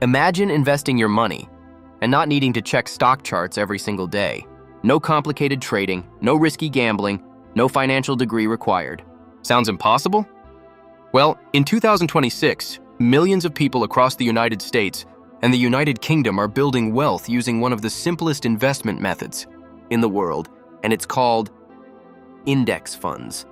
Imagine investing your money and not needing to check stock charts every single day. No complicated trading, no risky gambling, no financial degree required. Sounds impossible? Well, in 2026, millions of people across the United States and the United Kingdom are building wealth using one of the simplest investment methods in the world, and it's called index funds.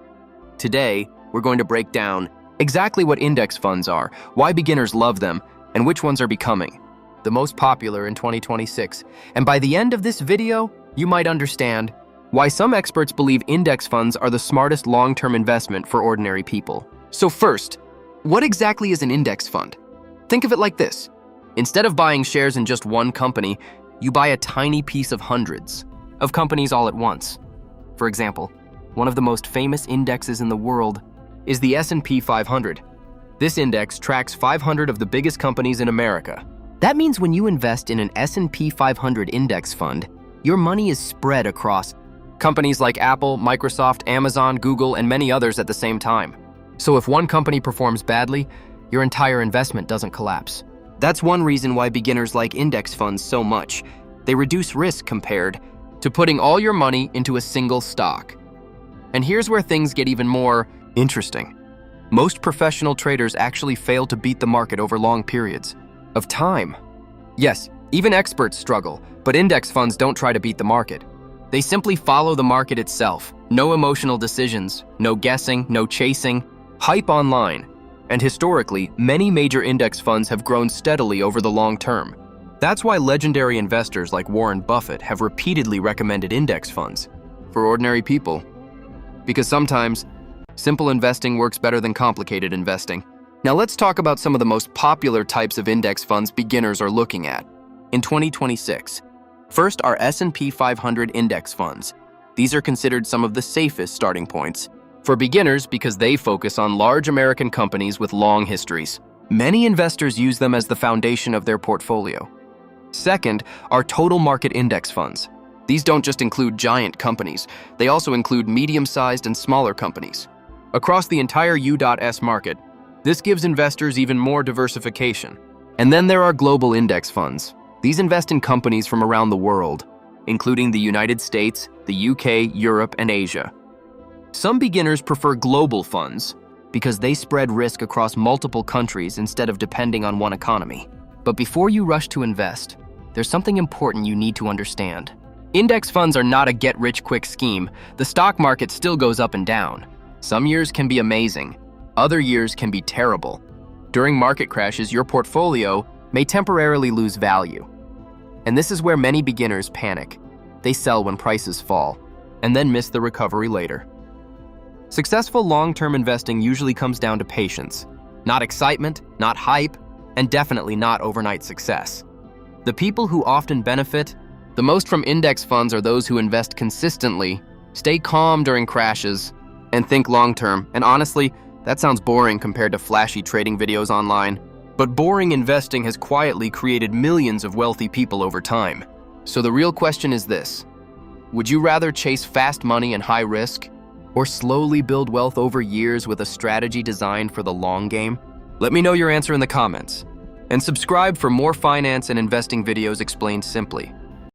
Today, we're going to break down exactly what index funds are, why beginners love them, and which ones are becoming the most popular in 2026. And by the end of this video, you might understand why some experts believe index funds are the smartest long-term investment for ordinary people. So first, what exactly is an index fund? Think of it like this. Instead of buying shares in just one company, you buy a tiny piece of hundreds of companies all at once. For example, one of the most famous indexes in the world is the S&P 500. This index tracks 500 of the biggest companies in America. That means when you invest in an S&P 500 index fund, your money is spread across companies like Apple, Microsoft, Amazon, Google, and many others at the same time. So if one company performs badly, your entire investment doesn't collapse. That's one reason why beginners like index funds so much. They reduce risk compared to putting all your money into a single stock. And here's where things get even more interesting. Most professional traders actually fail to beat the market over long periods of time. Yes, even experts struggle, but index funds don't try to beat the market. They simply follow the market itself. No emotional decisions, no guessing, no chasing, hype online. And historically, many major index funds have grown steadily over the long term. That's why legendary investors like Warren Buffett have repeatedly recommended index funds for ordinary people. Because sometimes, simple investing works better than complicated investing. Now let's talk about some of the most popular types of index funds beginners are looking at in 2026. First are S&P 500 index funds. These are considered some of the safest starting points for beginners because they focus on large American companies with long histories. Many investors use them as the foundation of their portfolio. Second are total market index funds. These don't just include giant companies, they also include medium-sized and smaller companies. Across the entire U.S. market, this gives investors even more diversification. And then there are global index funds. These invest in companies from around the world, including the United States, the UK, Europe, and Asia. Some beginners prefer global funds because they spread risk across multiple countries instead of depending on one economy. But before you rush to invest, there's something important you need to understand. Index funds are not a get-rich-quick scheme. The stock market still goes up and down. Some years can be amazing. Other years can be terrible. During market crashes, your portfolio may temporarily lose value. And this is where many beginners panic. They sell when prices fall, and then miss the recovery later. Successful long-term investing usually comes down to patience. Not excitement, not hype, and definitely not overnight success. The people who often benefit the most from index funds are those who invest consistently, stay calm during crashes, and think long-term. And honestly, that sounds boring compared to flashy trading videos online. But boring investing has quietly created millions of wealthy people over time. So the real question is this: would you rather chase fast money and high risk, or slowly build wealth over years with a strategy designed for the long game? Let me know your answer in the comments. And subscribe for more finance and investing videos explained simply.